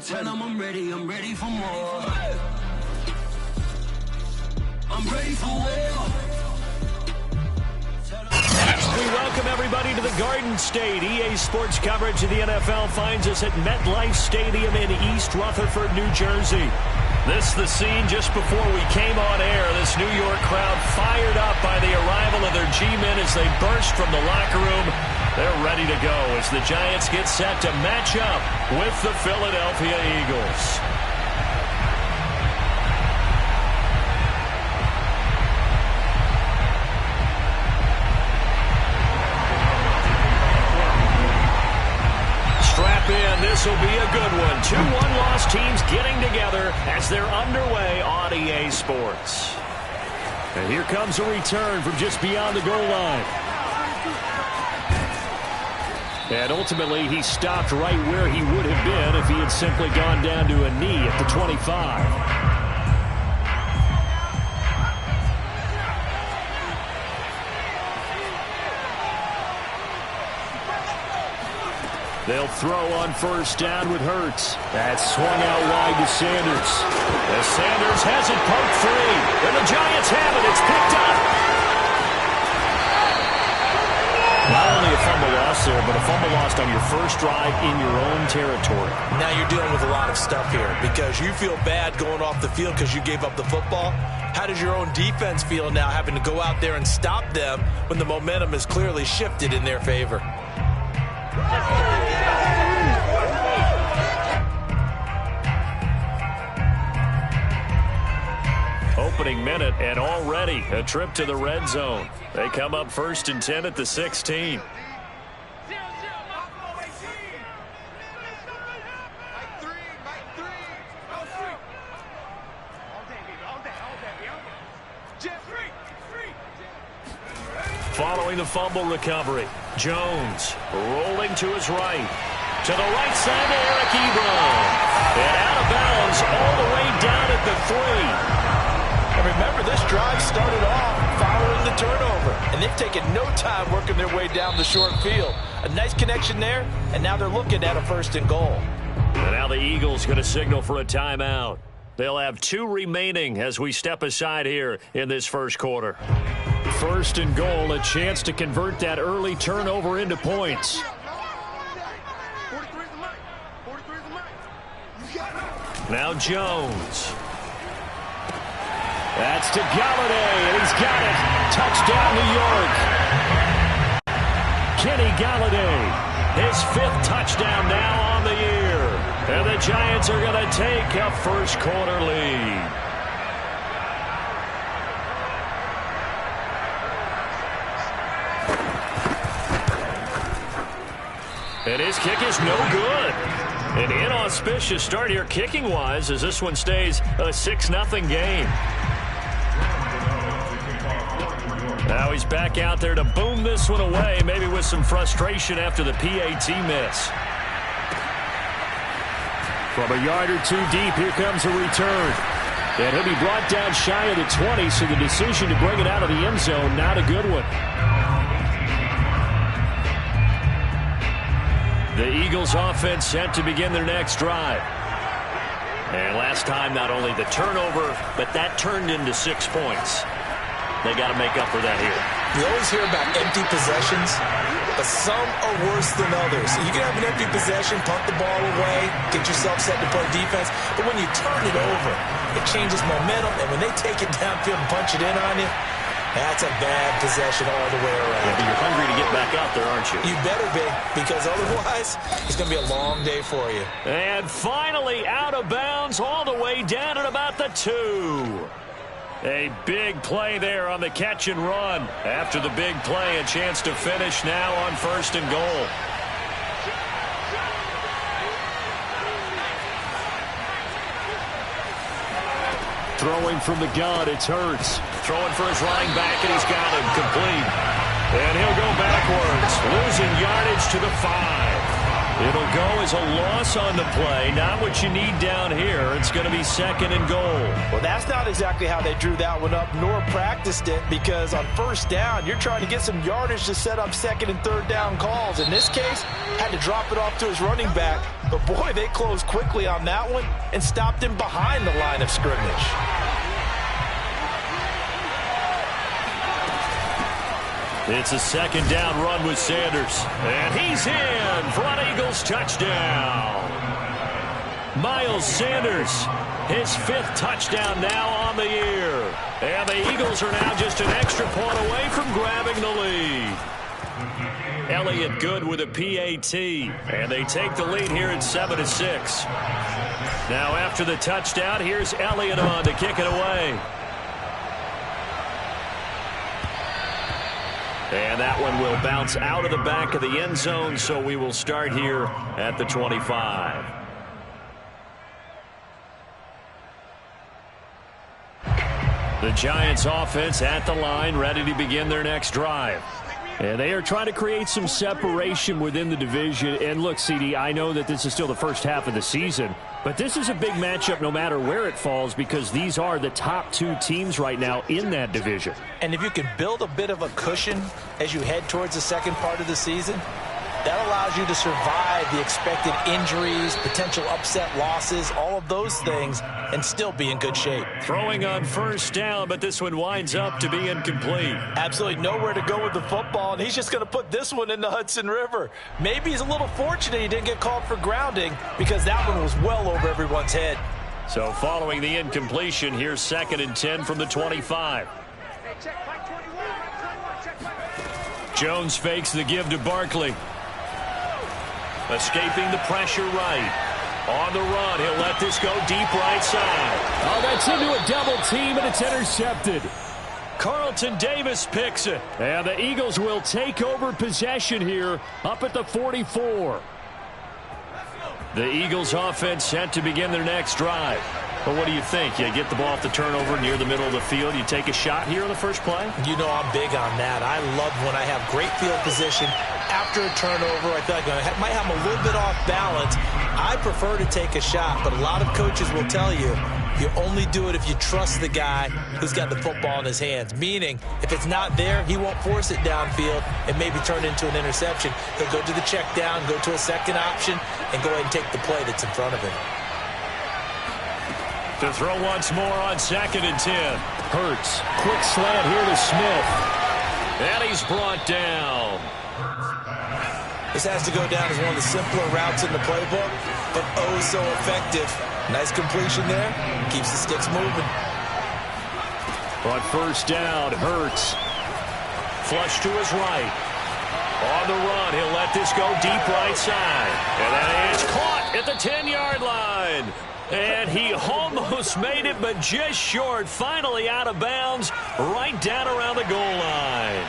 Tell them I'm ready for more. I'm ready for war. We welcome everybody to the Garden State. EA Sports coverage of the NFL finds us at MetLife Stadium in East Rutherford, New Jersey. This the scene just before we came on air. This New York crowd fired up by the arrival of their G-men as they burst from the locker room. They're ready to go as the Giants get set to match up with the Philadelphia Eagles. Strap in. This will be a good one. 2 one-loss teams getting together as they're underway on EA Sports. And here comes a return from just beyond the goal line. And ultimately, he stopped right where he would have been if he had simply gone down to a knee at the 25. They'll throw on first down with Hurts. That's swung out wide to Sanders. As Sanders has it poked free. And the Giants have it. It's picked up. Not only a fumble loss there, but a fumble lost on your first drive in your own territory. Now you're dealing with a lot of stuff here because you feel bad going off the field because you gave up the football. How does your own defense feel now having to go out there and stop them when the momentum is clearly shifted in their favor? Opening minute and already a trip to the red zone. They come up 1st and 10 at the 16. Following the fumble recovery, Jones rolling to his right. To the right side to Eric Ebron. And out of bounds all the way down at the 3. And remember, this drive started off following the turnover. And they've taken no time working their way down the short field. A nice connection there, and now they're looking at a 1st and goal. And now the Eagles going to signal for a timeout. They'll have 2 remaining as we step aside here in this first quarter. 1st and goal, a chance to convert that early turnover into points. Now Jones. That's to Galladay, and he's got it. Touchdown, New York. Kenny Galladay, his 5th touchdown now on the year. And the Giants are going to take a first quarter lead. And his kick is no good. An inauspicious start here kicking-wise as this one stays a 6-0 game. Now he's back out there to boom this one away, maybe with some frustration after the PAT miss. From a yard or 2 deep, here comes a return. And he'll be brought down shy of the 20, so the decision to bring it out of the end zone, not a good one. The Eagles offense set to begin their next drive. And last time, not only the turnover, but that turned into 6 points. They got to make up for that here. You always hear about empty possessions, but some are worse than others. You can have an empty possession, punt the ball away, get yourself set to play defense, but when you turn it over, it changes momentum, and when they take it downfield and punch it in on you, that's a bad possession all the way around. Yeah, but you're hungry to get back out there, aren't you? You better be, because otherwise, it's going to be a long day for you. And finally out of bounds all the way down at about the 2. A big play there on the catch and run. After the big play, a chance to finish now on 1st and goal. Throwing from the gun, it's Hurts. Throwing for his running back, and he's got him complete. And he'll go backwards, losing yardage to the 5. It'll go as a loss on the play. Not what you need down here. It's going to be 2nd and goal. Well, that's not exactly how they drew that one up nor practiced it, because on 1st down, you're trying to get some yardage to set up 2nd and 3rd down calls. In this case, had to drop it off to his running back. But, boy, they closed quickly on that one and stopped him behind the line of scrimmage. It's a 2nd down run with Sanders. And he's in for an Eagles touchdown. Miles Sanders, his 5th touchdown now on the year. And the Eagles are now just an extra point away from grabbing the lead. Elliott good with a PAT. And they take the lead here at 7-6. Now after the touchdown, here's Elliott on to kick it away. And that one will bounce out of the back of the end zone, so we will start here at the 25. The Giants offense at the line, ready to begin their next drive. And they are trying to create some separation within the division. And look, CD, I know that this is still the first half of the season, but this is a big matchup no matter where it falls, because these are the top 2 teams right now in that division. And if you can build a bit of a cushion as you head towards the second part of the season, that allows you to survive the expected injuries, potential upset losses, all of those things, and still be in good shape. Throwing on 1st down, but this one winds up to be incomplete. Absolutely nowhere to go with the football, and he's just going to put this one in the Hudson River. Maybe he's a little fortunate he didn't get called for grounding, because that one was well over everyone's head. So following the incompletion, here's 2nd and 10 from the 25. Jones fakes the give to Barkley. Escaping the pressure right. On the run, he'll let this go deep right side. Oh, that's into a double team, and it's intercepted. Carlton Davis picks it. And the Eagles will take over possession here up at the 44. The Eagles offense set to begin their next drive. But what do you think? You get the ball off the turnover near the middle of the field. You take a shot here on the first play? You know I'm big on that. I love when I have great field position after a turnover. I feel like I might have a little bit off balance. I prefer to take a shot, but a lot of coaches will tell you you only do it if you trust the guy who's got the football in his hands. Meaning, if it's not there, he won't force it downfield and maybe turn it into an interception. He'll go to the check down, go to a second option, and go ahead and take the play that's in front of him. To throw once more on 2nd and 10. Hurts. Quick slant here to Smith. And he's brought down. This has to go down as one of the simpler routes in the playbook, but oh so effective. Nice completion there. Keeps the sticks moving. On 1st down, Hurts. Flush to his right. On the run, he'll let this go deep right side. And that is caught at the 10-yard line. And he almost made it, but just short. Finally out of bounds, right down around the goal line.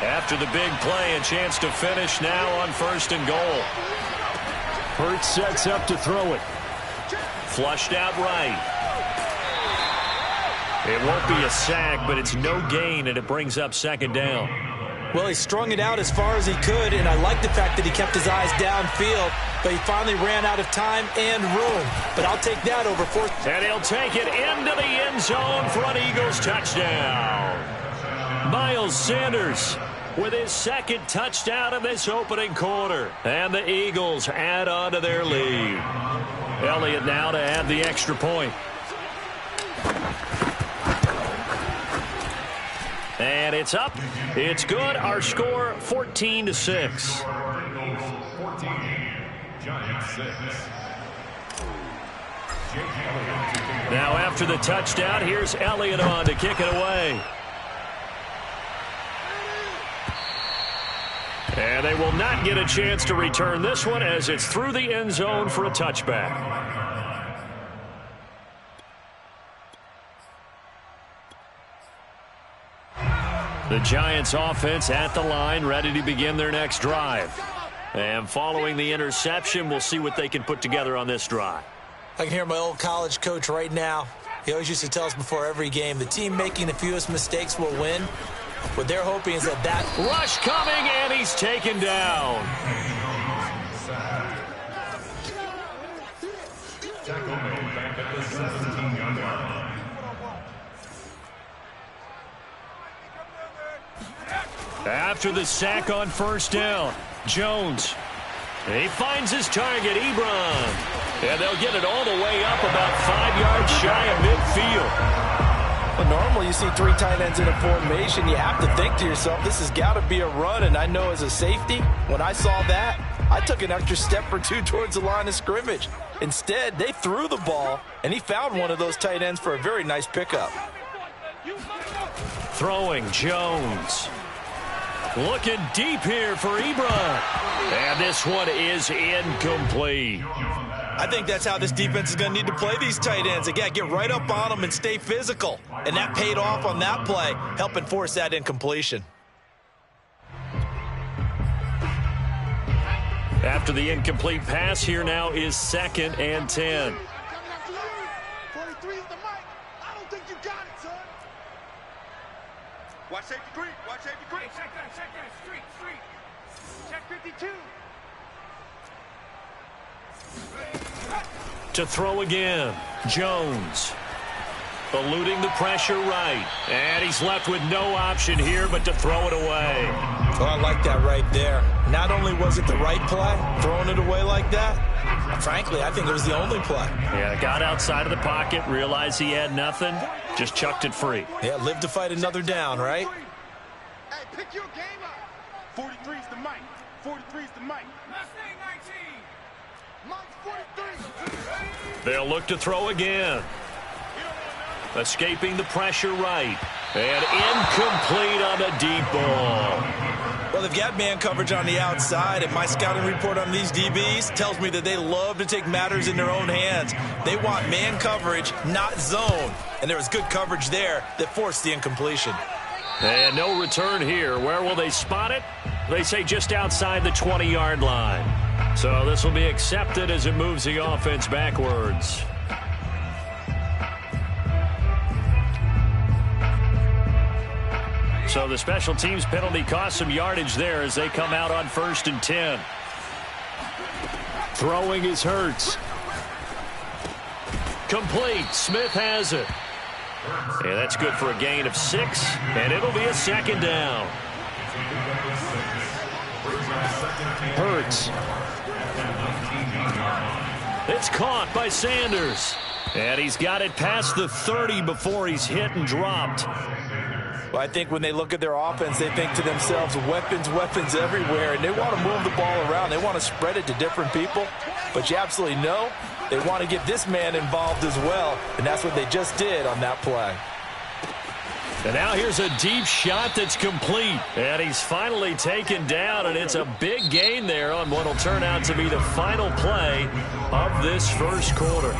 After the big play, a chance to finish now on 1st and goal. Hurts sets up to throw it. Flushed out right. It won't be a sack, but it's no gain, and it brings up 2nd down. Well, he strung it out as far as he could, and I like the fact that he kept his eyes downfield, but he finally ran out of time and room. But I'll take that over 4th. And he'll take it into the end zone for an Eagles touchdown. Miles Sanders with his 2nd touchdown in this opening quarter. And the Eagles add on to their lead. Elliott now to add the extra point. And it's up. It's good. Our score 14-6. Now after the touchdown, here's Elliott on to kick it away. And they will not get a chance to return this one as it's through the end zone for a touchback. The Giants offense at the line, ready to begin their next drive. And following the interception, we'll see what they can put together on this drive. I can hear my old college coach right now. He always used to tell us before every game, the team making the fewest mistakes will win. What they're hoping is that rush coming, and he's taken down. Tackle made back at the 17-yard line. After the sack on first down, Jones. He finds his target, Ebron. And they'll get it all the way up about 5 yards shy of midfield. Well, normally you see 3 tight ends in a formation. You have to think to yourself, this has got to be a run. And I know as a safety, when I saw that, I took an extra step or 2 towards the line of scrimmage. Instead, they threw the ball, and he found one of those tight ends for a very nice pickup. Throwing, Jones. Looking deep here for Ebron. And this one is incomplete. I think that's how this defense is going to need to play these tight ends. They got to get right up on them and stay physical. And that paid off on that play, helping force that incompletion. After the incomplete pass, here now is 2nd and 10. 43 is the mic. I don't think you got it, son. Watch safety three. Watch safety three. Check that. Street. Check 52. To throw again, Jones. Eluding the pressure right. And he's left with no option here but to throw it away. Oh, I like that right there. Not only was it the right play, throwing it away like that, frankly, I think it was the only play. Yeah, got outside of the pocket, realized he had nothing, just chucked it free. Yeah, live to fight another down, right? Hey, pick your game up. 43 is the mic. 43 is the mic. Mustang 19. Mike 43. They'll look to throw again. Escaping the pressure right. And incomplete on the deep ball. Well, they've got man coverage on the outside, and my scouting report on these DBs tells me that they love to take matters in their own hands. They want man coverage, not zone. And there was good coverage there that forced the incompletion. And no return here. Where will they spot it? They say just outside the 20-yard line. So this will be accepted as it moves the offense backwards. So the special teams penalty cost some yardage there as they come out on 1st and 10. Throwing is Hurts. Complete. Smith has it. Yeah, that's good for a gain of 6, and it'll be a 2nd down. Hurts. It's caught by Sanders. And he's got it past the 30 before he's hit and dropped. Well, I think when they look at their offense, they think to themselves, weapons everywhere, and they want to move the ball around. They want to spread it to different people, but you absolutely know they want to get this man involved as well, and that's what they just did on that play. And now here's a deep shot that's complete, and he's finally taken down, and it's a big gain there on what will turn out to be the final play of this first quarter.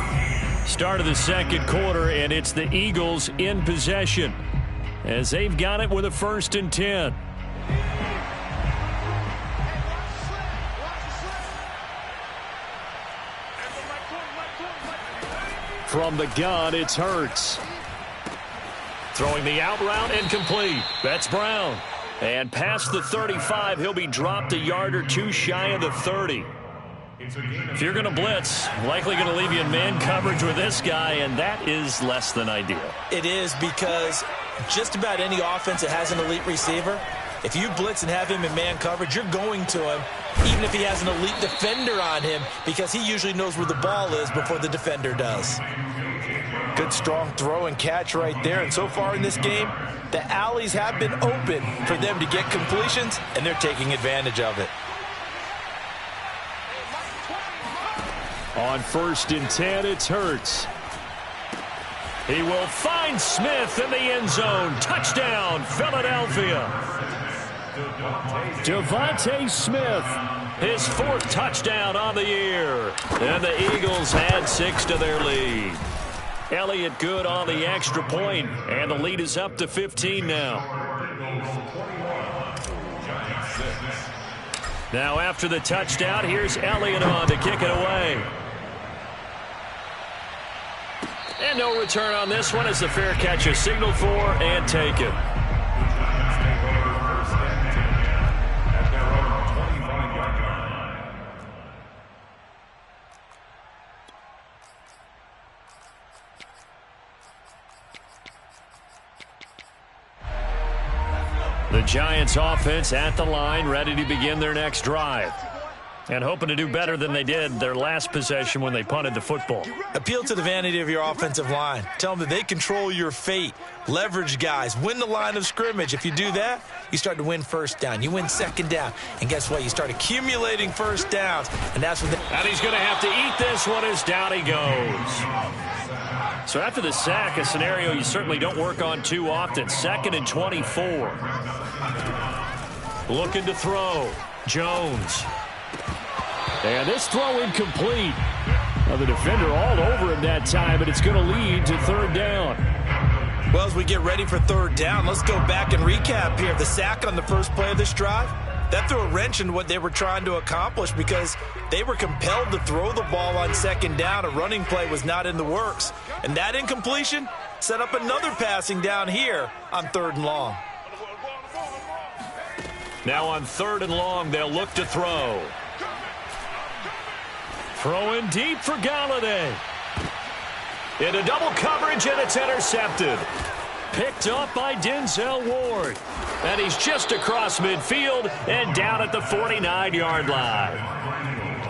Start of the second quarter, and it's the Eagles in possession, as they've got it with a 1st and 10. From the gun, it's Hurts. Throwing the out route and complete. That's Brown. And past the 35, he'll be dropped a yard or 2 shy of the 30. If you're going to blitz, likely going to leave you in man coverage with this guy, and that is less than ideal. It is, because just about any offense that has an elite receiver, if you blitz and have him in man coverage, you're going to him, even if he has an elite defender on him, because he usually knows where the ball is before the defender does. Good strong throw and catch right there, and so far in this game, the alleys have been open for them to get completions, and they're taking advantage of it. On 1st and 10, it's Hurts. He will find Smith in the end zone. Touchdown, Philadelphia. Devontae Smith, his 4th touchdown on the year. And the Eagles add 6 to their lead. Elliott good on the extra point, and the lead is up to 15 now. Now after the touchdown, here's Elliott on to kick it away. And no return on this one as the fair catch is signaled for and taken. The Giants offense at the line, ready to begin their next drive. And hoping to do better than they did their last possession when they punted the football. Appeal to the vanity of your offensive line. Tell them that they control your fate. Leverage guys. Win the line of scrimmage. If you do that, you start to win first down. You win second down. And guess what? You start accumulating first downs. And that's what and he's going to have to eat this one as down he goes. So after the sack, a scenario you certainly don't work on too often. 2nd and 24. Looking to throw. Jones. And this throw incomplete. Now the defender all over him that time, but it's going to lead to 3rd down. Well, as we get ready for 3rd down, let's go back and recap here. The sack on the first play of this drive, that threw a wrench in what they were trying to accomplish because they were compelled to throw the ball on 2nd down. A running play was not in the works. And that incompletion set up another passing down here on 3rd and long. Now on 3rd and long, they'll look to throw. Throwing deep for Galladay. Into double coverage, and it's intercepted. Picked up by Denzel Ward. And he's just across midfield and down at the 49-yard line.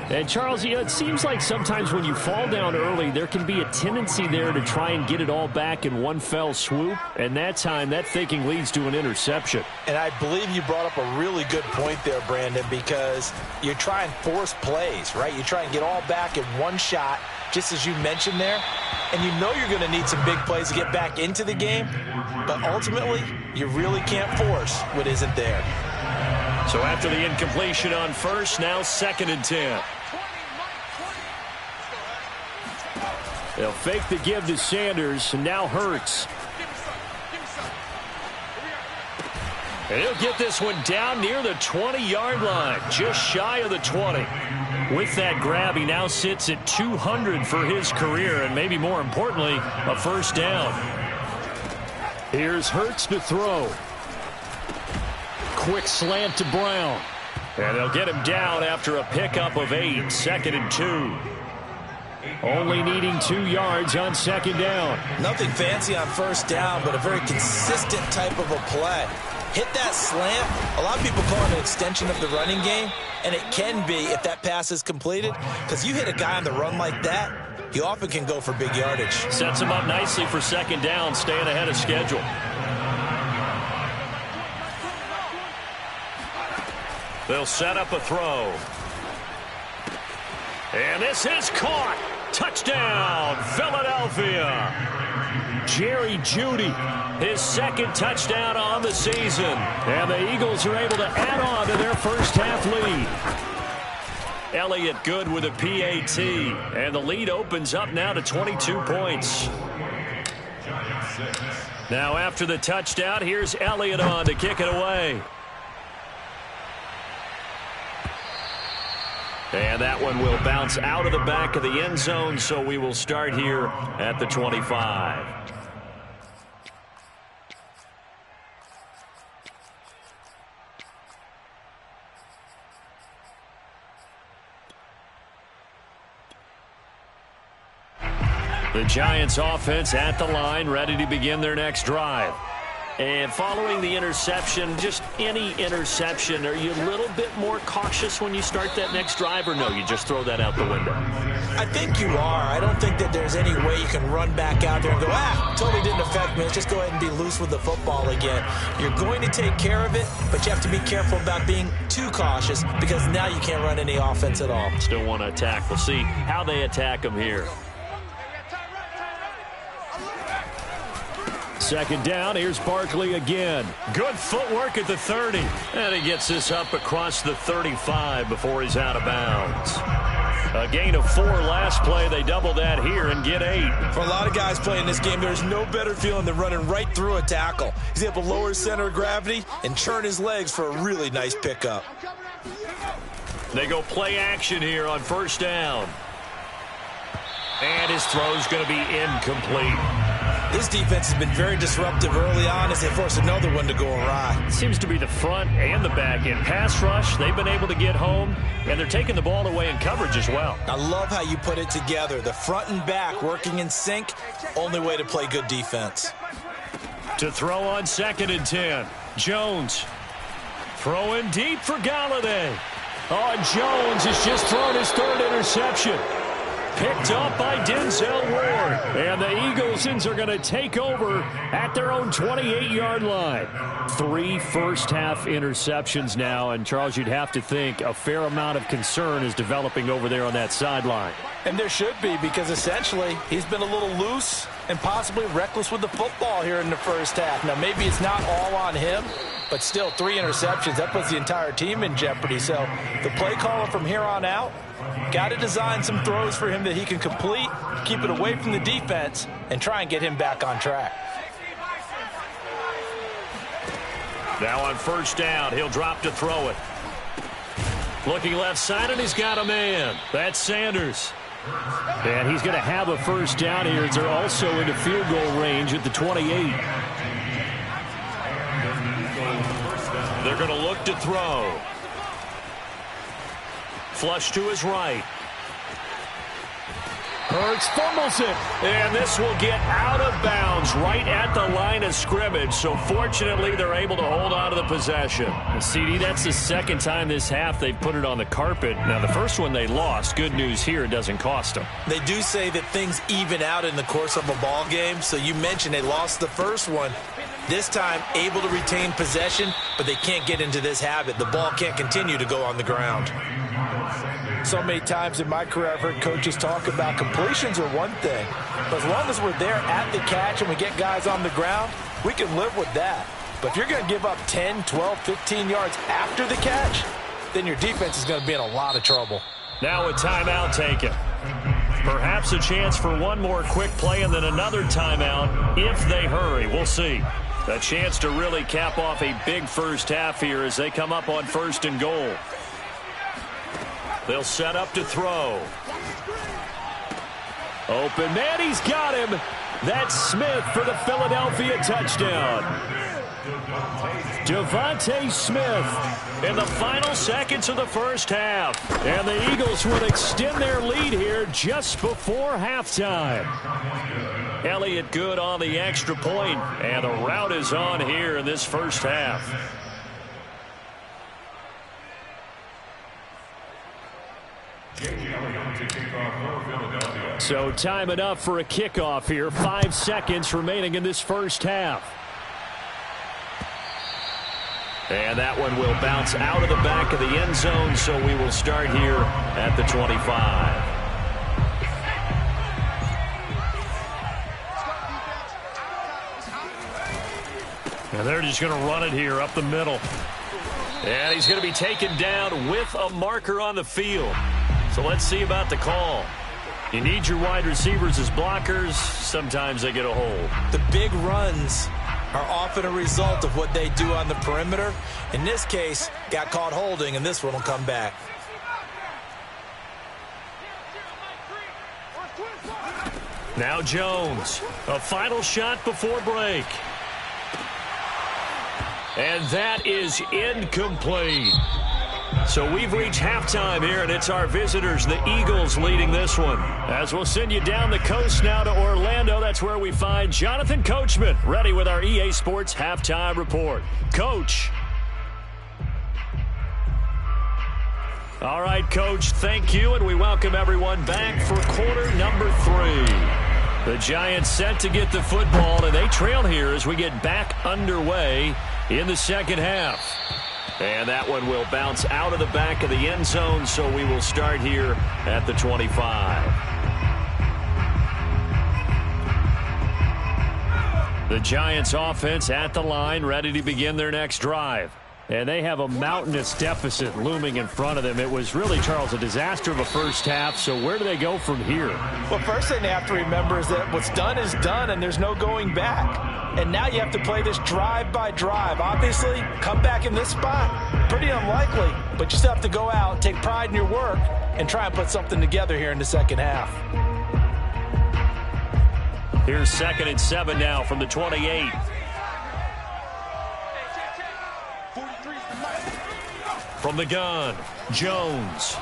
And, Charles, it seems like sometimes when you fall down early, there can be a tendency there to try and get it all back in one fell swoop. And that time, that thinking leads to an interception. And I believe you brought up a really good point there, Brandon, because you try and force plays, right? You try and get all back in one shot, just as you mentioned there. And you know you're going to need some big plays to get back into the game. But ultimately, you really can't force what isn't there. So after the incompletion on 1st, now 2nd and 10. They'll fake the give to Sanders, and now Hurts. And he'll get this one down near the 20-yard line, just shy of the 20. With that grab, he now sits at 200 for his career, and maybe more importantly, a 1st down. Here's Hurts to throw. Quick slant to Brown. And they'll get him down after a pickup of 8, 2nd and 2. Only needing 2 yards on 2nd down. Nothing fancy on 1st down, but a very consistent type of a play. Hit that slant. A lot of people call it an extension of the running game, and it can be if that pass is completed, because you hit a guy on the run like that, he often can go for big yardage. Sets him up nicely for 2nd down, staying ahead of schedule. They'll set up a throw. And this is caught. Touchdown, Philadelphia. Jerry Jeudy, his 2nd touchdown on the season. And the Eagles are able to add on to their first half lead. Elliott good with a PAT. And the lead opens up now to 22 points. Now after the touchdown, here's Elliott on to kick it away. And that one will bounce out of the back of the end zone, so we will start here at the 25. The Giants offense at the line, ready to begin their next drive. And following the interception, just any interception, are you a little bit more cautious when you start that next drive, or no, you just throw that out the window? I think you are. I don't think that there's any way you can run back out there and go, totally didn't affect me. Let's just go ahead and be loose with the football again. You're going to take care of it, but you have to be careful about being too cautious because now you can't run any offense at all. Still want to attack. We'll see how they attack them here. 2nd down, here's Barkley again. Good footwork at the 30. And he gets this up across the 35 before he's out of bounds. A gain of 4 last play. They double that here and get 8. For a lot of guys playing this game, there's no better feeling than running right through a tackle. He's able to lower his center of gravity and turn his legs for a really nice pickup. They go play action here on 1st down. And his throw's going to be incomplete. This defense has been very disruptive early on as they force another one to go awry. Seems to be the front and the back end. Pass rush, they've been able to get home, and they're taking the ball away in coverage as well. I love how you put it together. The front and back working in sync, only way to play good defense. To throw on 2nd and 10. Jones. Throwing deep for Galladay. Oh, and Jones has just thrown his third interception. Picked up by Denzel Ward. And the Eaglesons are going to take over at their own 28-yard line. 3 first-half interceptions now. And, Charles, you'd have to think a fair amount of concern is developing over there on that sideline. And there should be, because essentially he's been a little loose and possibly reckless with the football here in the first half. Now, maybe it's not all on him, but still 3 interceptions. That puts the entire team in jeopardy. So the play caller from here on out, got to design some throws for him that he can complete, keep it away from the defense, and try and get him back on track. Now on first down, he'll drop to throw it. Looking left side, and he's got a man. That's Sanders. And he's going to have a first down here as they're also into field goal range at the 28. They're going to look to throw. Flush to his right. Hurts fumbles it. And this will get out of bounds right at the line of scrimmage. So fortunately, they're able to hold on to the possession. CD, that's the second time this half they've put it on the carpet. Now, the first one they lost. Good news here, it doesn't cost them. They do say that things even out in the course of a ball game. So you mentioned they lost the first one. This time, able to retain possession, but they can't get into this habit. The ball can't continue to go on the ground. So many times in my career, I've heard coaches talk about completions are one thing. But as long as we're there at the catch and we get guys on the ground, we can live with that. But if you're going to give up 10, 12, 15 yards after the catch, then your defense is going to be in a lot of trouble. Now a timeout taken. Perhaps a chance for one more quick play and then another timeout if they hurry. We'll see. A chance to really cap off a big first half here as they come up on 1st and goal. They'll set up to throw. Open man, he's got him. That's Smith for the Philadelphia touchdown. Devontae Smith in the final seconds of the first half. And the Eagles would extend their lead here just before halftime. Elliott good on the extra point, and the route is on here in this first half. So time enough for a kickoff here. 5 seconds remaining in this first half. And that one will bounce out of the back of the end zone, so we will start here at the 25. And they're just going to run it here up the middle. And he's going to be taken down with a marker on the field. So let's see about the call. You need your wide receivers as blockers. Sometimes they get a hold. The big runs are often a result of what they do on the perimeter. In this case, got caught holding, and this one will come back. Now Jones. A final shot before break. And that is incomplete. So we've reached halftime here, and it's our visitors, the Eagles, leading this one. As we'll send you down the coast now to Orlando, that's where we find Jonathan Coachman, ready with our EA Sports Halftime Report. Coach. All right, Coach, thank you, and we welcome everyone back for quarter number 3. The Giants set to get the football, and they trail here as we get back underway in the second half. And that one will bounce out of the back of the end zone, so we will start here at the 25. The Giants offense at the line, ready to begin their next drive. And they have a mountainous deficit looming in front of them. It was really, Charles, a disaster of a first half. So where do they go from here? Well, first thing they have to remember is that what's done is done, and there's no going back. And now you have to play this drive by drive. Obviously, come back in this spot, pretty unlikely. But you still have to go out, take pride in your work, and try and put something together here in the second half. Here's 2nd and 7 now from the 28. From the gun, Jones.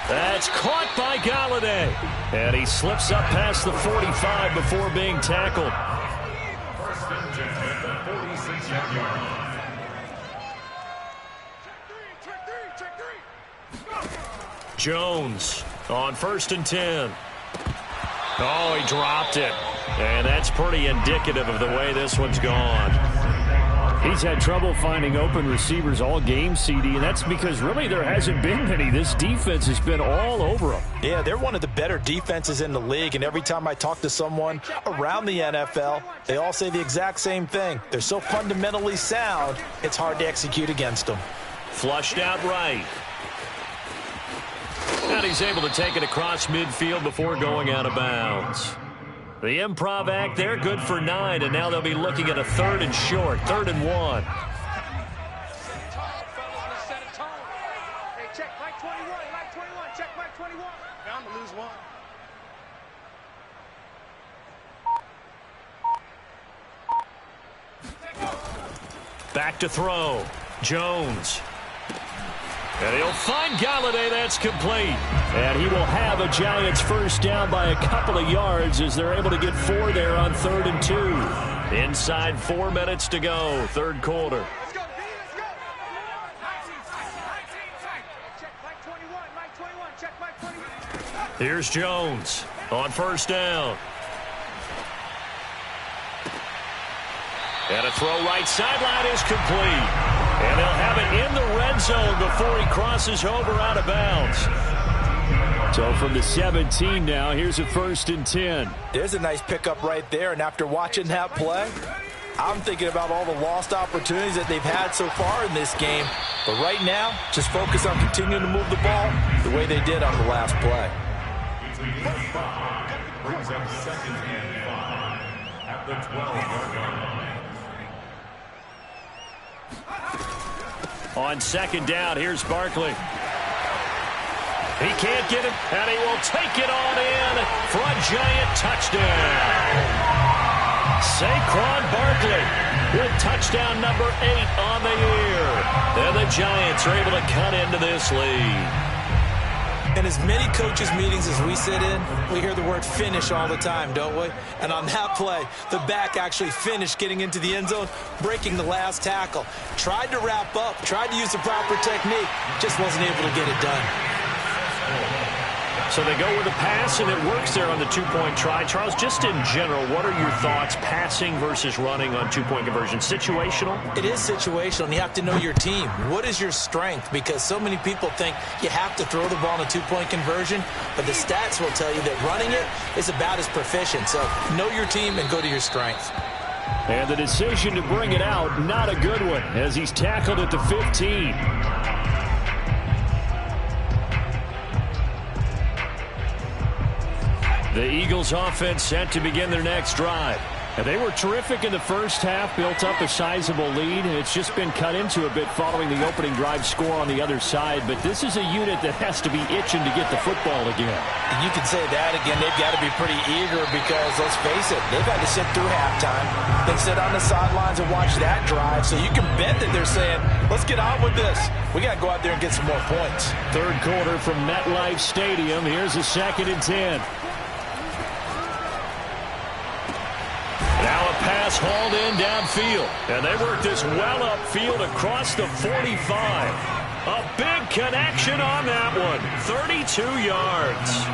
That's caught by Galladay. And he slips up past the 45 before being tackled. 10 yards. Jones on 1st and 10. Oh, he dropped it. And that's pretty indicative of the way this one's gone. He's had trouble finding open receivers all game, CD, and that's because really there hasn't been many. This defense has been all over him. Yeah, they're one of the better defenses in the league, and every time I talk to someone around the NFL, they all say the exact same thing. They're so fundamentally sound, it's hard to execute against them. Flushed out right. And he's able to take it across midfield before going out of bounds. The improv act there, good for 9, and now they'll be looking at a 3rd and short, 3rd and 1. Hey, check Mike 21, Mike 21, check Mike 21. Bound to lose one. Back to throw. Jones. And he'll find Galladay. That's complete. And he will have a Giants first down by a couple of yards as they're able to get 4 there on 3rd and 2. Inside 4 minutes to go, 3rd quarter. Let's go, D, let's go. 19, check Mike 21, Mike 21, check Mike 21. Here's Jones on 1st down. And a throw right sideline is complete. And they'll have it in the red zone before he crosses over out of bounds. So from the 17 now, here's a 1st and 10. There's a nice pickup right there, and after watching that play, I'm thinking about all the lost opportunities that they've had so far in this game. But right now, just focus on continuing to move the ball the way they did on the last play. Brings up 2nd and 5 at the 12-yard line. On 2nd down, here's Barkley. He can't get him, and he will take it on in for a Giant touchdown. Saquon Barkley with touchdown number 8 on the year. And the Giants are able to cut into this lead. In as many coaches' meetings as we sit in, we hear the word finish all the time, don't we? And on that play, the back actually finished getting into the end zone, breaking the last tackle. Tried to wrap up, tried to use the proper technique, just wasn't able to get it done. So they go with a pass, and it works there on the 2-point try. Charles, just in general, what are your thoughts passing versus running on 2-point conversion? Situational? It is situational, and you have to know your team. What is your strength? Because so many people think you have to throw the ball in a 2-point conversion, but the stats will tell you that running it is about as proficient. So know your team and go to your strength. And the decision to bring it out, not a good one, as he's tackled at the 15. The Eagles offense set to begin their next drive. And they were terrific in the first half, built up a sizable lead, and it's just been cut into a bit following the opening drive score on the other side. But this is a unit that has to be itching to get the football again. And you can say that again. They've got to be pretty eager because, let's face it, they've had to sit through halftime, then sit on the sidelines and watch that drive. So you can bet that they're saying, let's get on with this. We got to go out there and get some more points. 3rd quarter from MetLife Stadium. Here's a 2nd and 10. Now a pass hauled in downfield. And they work this well upfield across the 45. A big connection on that one. 32 yards.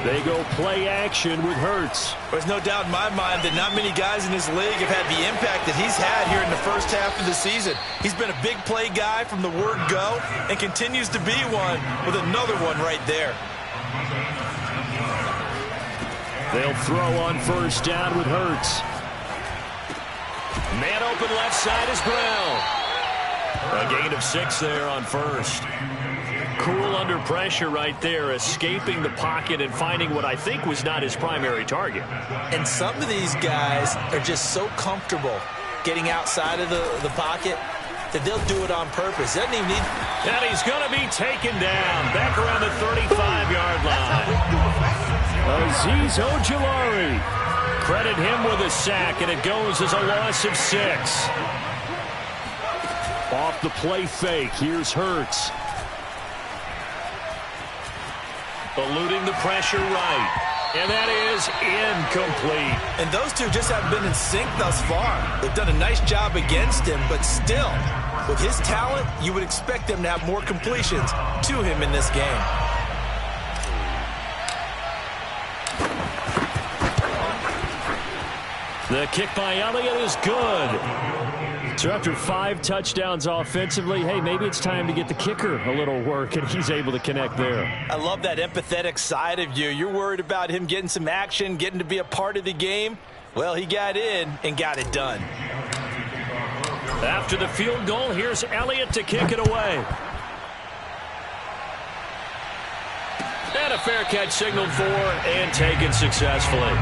They go play action with Hurts. There's no doubt in my mind that not many guys in this league have had the impact that he's had here in the first half of the season. He's been a big play guy from the word go and continues to be one with another one right there. They'll throw on 1st down with Hurts. Man open left side is Brown. A gain of 6 there on 1st. Cool under pressure right there, escaping the pocket and finding what I think was not his primary target. And some of these guys are just so comfortable getting outside of the pocket that they'll do it on purpose. Doesn't even need... And he's going to be taken down back around the 35-yard line. Azeez Ojulari. Credit him with a sack, and it goes as a loss of 6. Off the play fake, here's Hurts. Eluding the pressure right. And that is incomplete. And those two just haven't been in sync thus far. They've done a nice job against him, but still, with his talent, you would expect them to have more completions to him in this game. The kick by Elliott is good. So after 5 touchdowns offensively, hey, maybe it's time to get the kicker a little work, and he's able to connect there. I love that empathetic side of you. You're worried about him getting some action, getting to be a part of the game. Well, he got in and got it done. After the field goal, here's Elliott to kick it away. And a fair catch signaled for and taken successfully.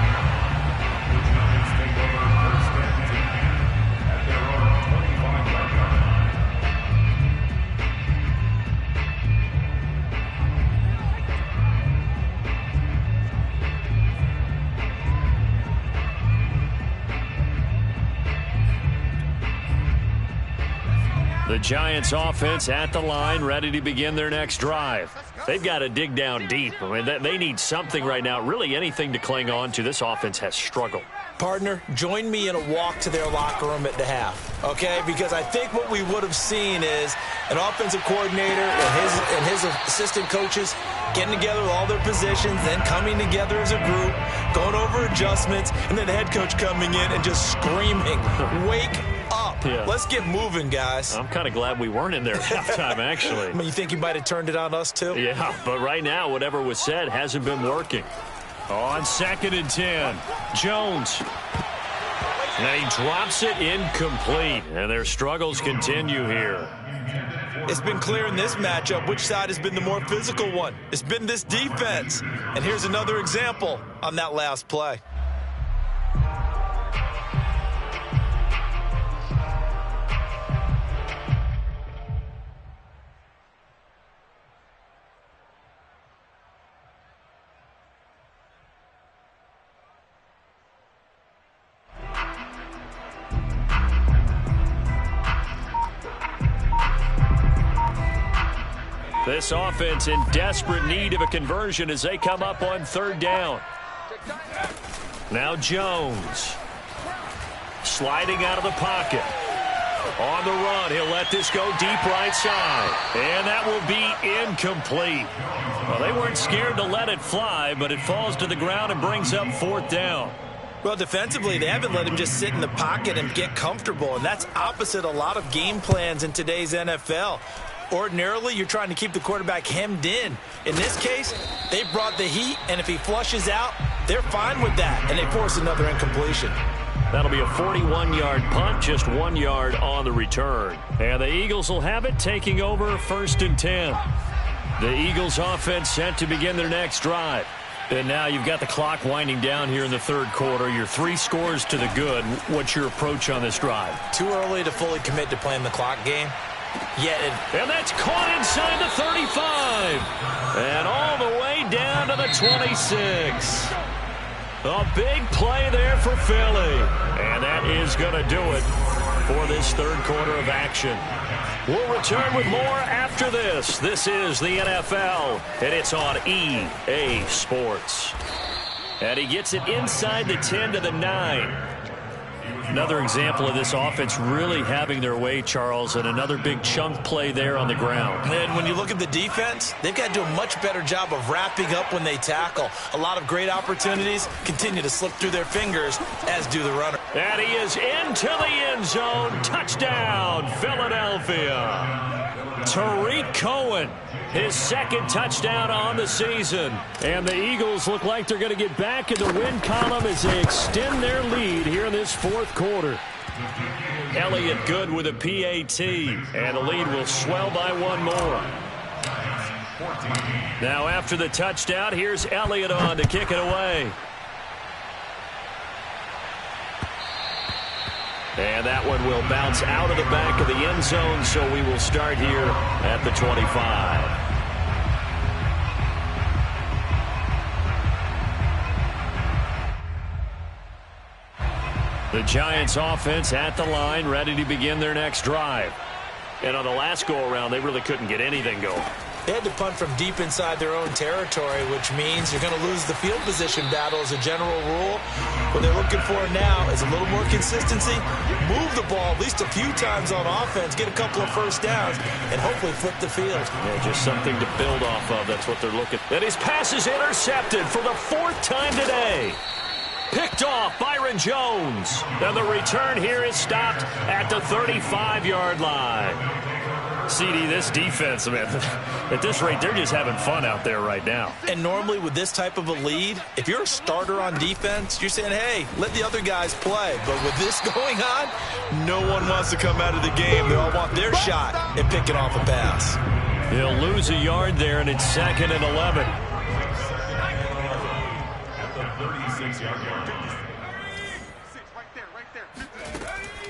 The Giants offense at the line, ready to begin their next drive. They've got to dig down deep. I mean, they need something right now, really anything to cling on to. This offense has struggled. Partner, join me in a walk to their locker room at the half, okay? Because I think what we would have seen is an offensive coordinator and his assistant coaches getting together with all their positions, then coming together as a group, going over adjustments, and then the head coach coming in and just screaming, wake up. Yeah. Let's get moving, guys. I'm kind of glad we weren't in there at halftime, actually. I mean, you think he might have turned it on us, too? Yeah, but right now, whatever was said hasn't been working. On 2nd and 10, Jones. And he drops it incomplete, and their struggles continue here. It's been clear in this matchup which side has been the more physical one. It's been this defense. And here's another example on that last play. This offense in desperate need of a conversion as they come up on 3rd down. Now Jones. Sliding out of the pocket. On the run, he'll let this go deep right side. And that will be incomplete. Well, they weren't scared to let it fly, but it falls to the ground and brings up 4th down. Well, defensively, they haven't let him just sit in the pocket and get comfortable, and that's opposite a lot of game plans in today's NFL. Ordinarily, you're trying to keep the quarterback hemmed in. In this case, they brought the heat, and if he flushes out, they're fine with that, and they force another incompletion. That'll be a 41-yard punt, just 1 yard on the return. And the Eagles will have it, taking over 1st and 10. The Eagles offense set to begin their next drive. And now you've got the clock winding down here in the 3rd quarter. You're 3 scores to the good. What's your approach on this drive? Too early to fully commit to playing the clock game. And that's caught inside the 35. And all the way down to the 26. A big play there for Philly. And that is going to do it for this 3rd quarter of action. We'll return with more after this. This is the NFL, and it's on EA Sports. And he gets it inside the 10 to the 9. Another example of this offense really having their way, Charles, and another big chunk play there on the ground. And when you look at the defense, they've got to do a much better job of wrapping up when they tackle. A lot of great opportunities continue to slip through their fingers, as do the runner. And he is into the end zone. Touchdown, Philadelphia. Tariq Cohen, his 2nd touchdown on the season. And the Eagles look like they're going to get back in the win column as they extend their lead here in this 4th quarter. Elliott good with a PAT, and the lead will swell by 1 more. Now after the touchdown, here's Elliott on to kick it away. And that one will bounce out of the back of the end zone, so we will start here at the 25. The Giants offense at the line, ready to begin their next drive. And on the last go-around, they really couldn't get anything going. They had to punt from deep inside their own territory, which means you're going to lose the field position battle as a general rule. What they're looking for now is a little more consistency, move the ball at least a few times on offense, get a couple of first downs, and hopefully flip the field. Yeah, just something to build off of. That's what they're looking. And his pass is intercepted for the 4th time today. Picked off Byron Jones. And the return here is stopped at the 35-yard line. CD, this defense, man, at this rate, they're just having fun out there right now. And normally with this type of a lead, if you're a starter on defense, you're saying, hey, let the other guys play. But with this going on, no one wants to come out of the game. They all want their shot at picking off a pass. He'll lose a yard there, and it's 2nd and 11. At the 36-yard line.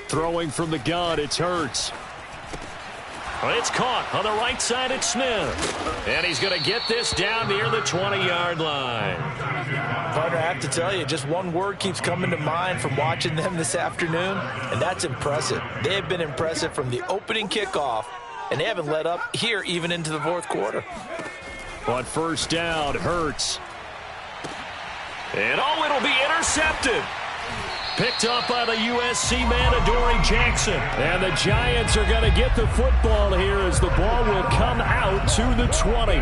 Throwing from the gun, it's Hurts. It's caught on the right side. It's Smith. And he's going to get this down near the 20-yard line. Partner, I have to tell you, just one word keeps coming to mind from watching them this afternoon, and that's impressive. They have been impressive from the opening kickoff, and they haven't let up here even into the 4th quarter. On 1st down, Hurts. And it'll be intercepted. Picked up by the USC man, Adoree Jackson. And the Giants are going to get the football here as the ball will come out to the 20.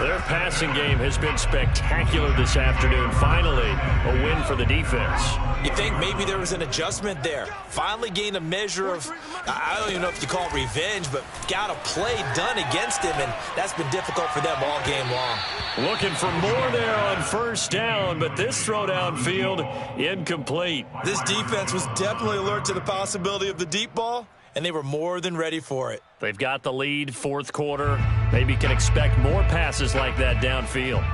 Their passing game has been spectacular this afternoon. Finally, a win for the defense. You think maybe there was an adjustment there. Finally gained a measure of, I don't even know if you call it revenge, but got a play done against him, and that's been difficult for them all game long. Looking for more there on 1st down, but this throw downfield incomplete. This defense was definitely alert to the possibility of the deep ball, and they were more than ready for it. They've got the lead, 4th quarter. Maybe can expect more passes like that downfield.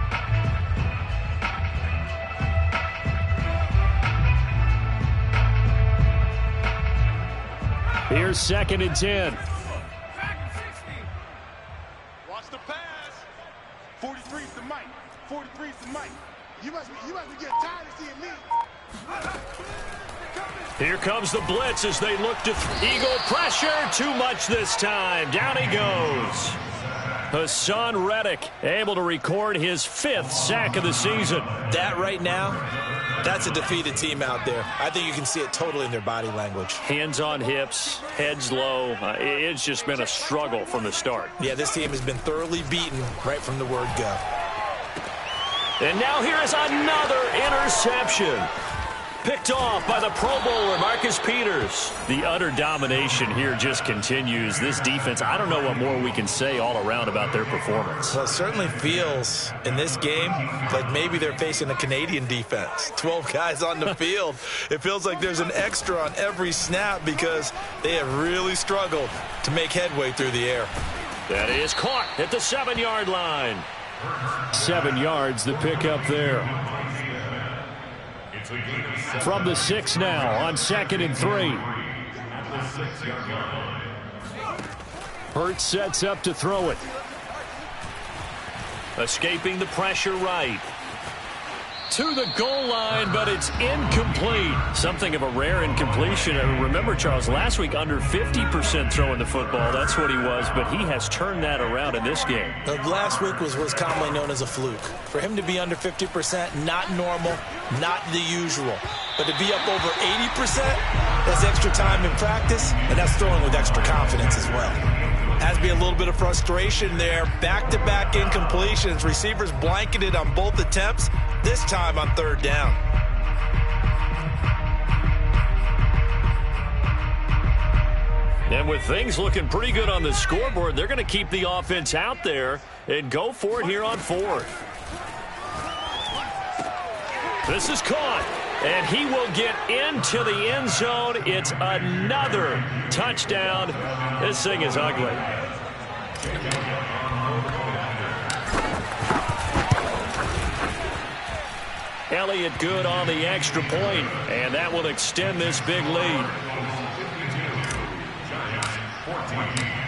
Here's 2nd and 10. Watch the pass. 43's the mic. 43's the mic. You must be getting tired of seeing me. Here comes the blitz as they look to Eagle pressure. Too much this time. Down he goes. Hassan Reddick able to record his 5th sack of the season. That right now, that's a defeated team out there. I think you can see it totally in their body language. Hands on hips, heads low. It's just been a struggle from the start. Yeah, this team has been thoroughly beaten right from the word go. And now here is another interception. Picked off by the Pro Bowler, Marcus Peters. The utter domination here just continues. This defense, I don't know what more we can say all around about their performance. Well, it certainly feels in this game like maybe they're facing a Canadian defense. 12 guys on the field. It feels like there's an extra on every snap because they have really struggled to make headway through the air. That is caught at the 7-yard line. 7 yards, the pickup there. From the 6 now on 2nd and 3. Hurts sets up to throw it. Escaping the pressure right. To the goal line, but it's incomplete. Something of a rare incompletion. Remember, Charles, last week under 50% throwing the football. That's what he was, but he has turned that around in this game. Last week was commonly known as a fluke. For him to be under 50%, not normal, not the usual. But to be up over 80%, that's extra time in practice, and that's throwing with extra confidence as well. Has to be a little bit of frustration there. Back-to-back incompletions. Receivers blanketed on both attempts, this time on 3rd down. And with things looking pretty good on the scoreboard, they're going to keep the offense out there and go for it here on 4th. This is caught, and he will get into the end zone. It's another touchdown. This thing is ugly. Elliott good on the extra point, and that will extend this big lead.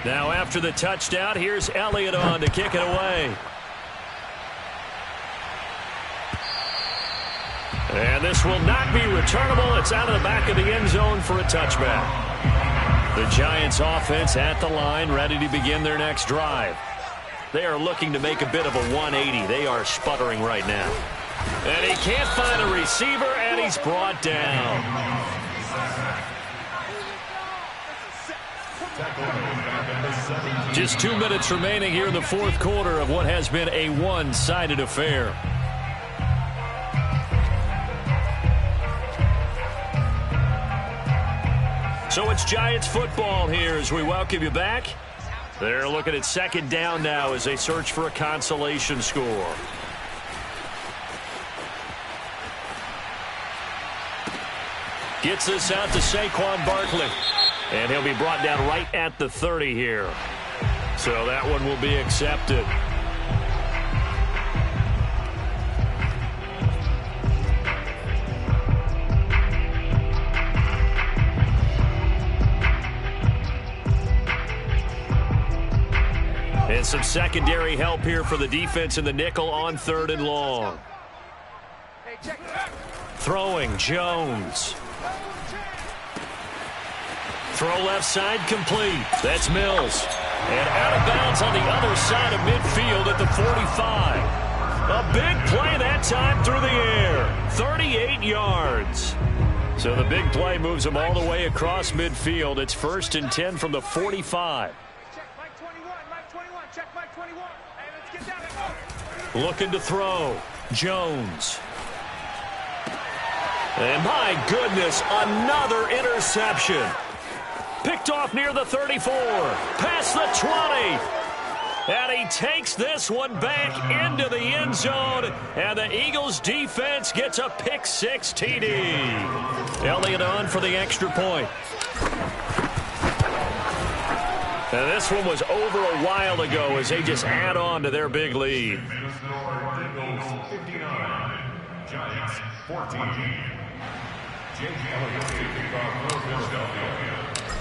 Now after the touchdown, here's Elliott on to kick it away. And this will not be returnable. It's out of the back of the end zone for a touchback. The Giants offense at the line, ready to begin their next drive. They are looking to make a bit of a 180. They are sputtering right now. And he can't find a receiver, and he's brought down. Just 2 minutes remaining here in the fourth quarter of what has been a one-sided affair. So it's Giants football here as we welcome you back. They're looking at second down now as they search for a consolation score. Gets this out to Saquon Barkley. And he'll be brought down right at the 30 here. So that one will be accepted. And some secondary help here for the defense in the nickel on 3rd and long. Throwing, Jones. Throw left side complete. That's Mills. And out of bounds on the other side of midfield at the 45. A big play that time through the air. 38 yards. So the big play moves them all the way across midfield. It's 1st and 10 from the 45. Looking to throw. Jones. And my goodness, another interception. Picked off near the 34. Past the 20. And he takes this one back into the end zone. And the Eagles defense gets a pick 6 TD. Elliott on for the extra point. And this one was over a while ago as they just add on to their big lead. Eagles 59, Giants 14. Jake Elliott kickoff for Philadelphia.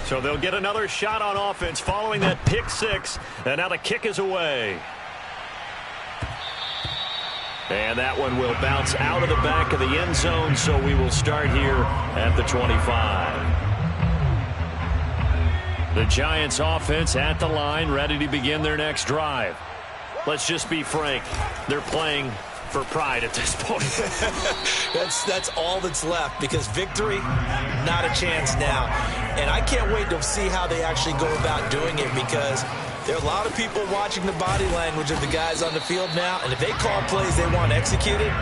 So they'll get another shot on offense following that pick 6. And now the kick is away. And that one will bounce out of the back of the end zone. So we will start here at the 25. The Giants offense at the line, ready to begin their next drive. Let's just be frank. They're playing for pride at this point. That's all that's left, because victory, not a chance now. And I can't wait to see how they actually go about doing it, because there are a lot of people watching the body language of the guys on the field now, and if they call plays they want executed,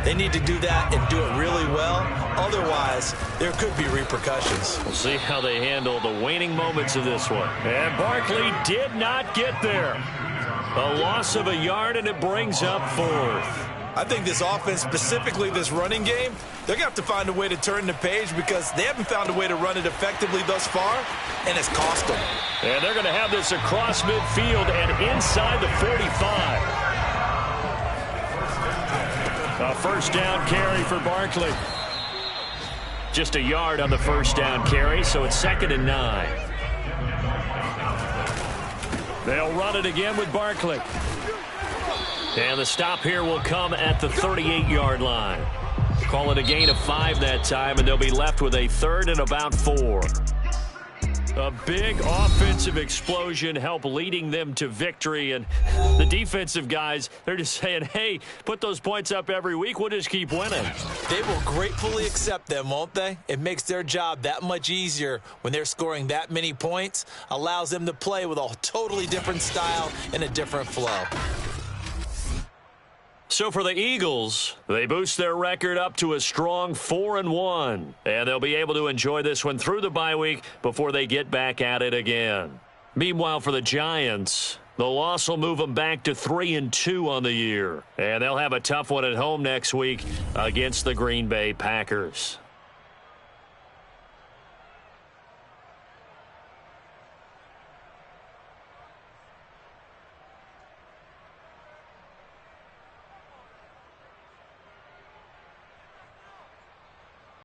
they need to do that and do it really well. Otherwise, there could be repercussions. We'll see how they handle the waning moments of this one. And Barkley did not get there. A loss of a yard, and it brings up 4th. I think this offense, specifically this running game, they're going to have to find a way to turn the page, because they haven't found a way to run it effectively thus far, and it's cost them. And they're going to have this across midfield and inside the 45. A first down carry for Barkley. Just a yard on the first down carry, so it's 2nd and 9. They'll run it again with Barkley. And the stop here will come at the 38-yard line. Call it a gain of 5 that time, and they'll be left with a 3rd and about 4. A big offensive explosion helped leading them to victory, and the defensive guys, they're just saying, hey, put those points up every week, we'll just keep winning. They will gratefully accept them, won't they? It makes their job that much easier when they're scoring that many points, allows them to play with a totally different style and a different flow. So for the Eagles, they boost their record up to a strong 4-1. And they'll be able to enjoy this one through the bye week before they get back at it again. Meanwhile, for the Giants, the loss will move them back to 3-2 on the year. And they'll have a tough one at home next week against the Green Bay Packers.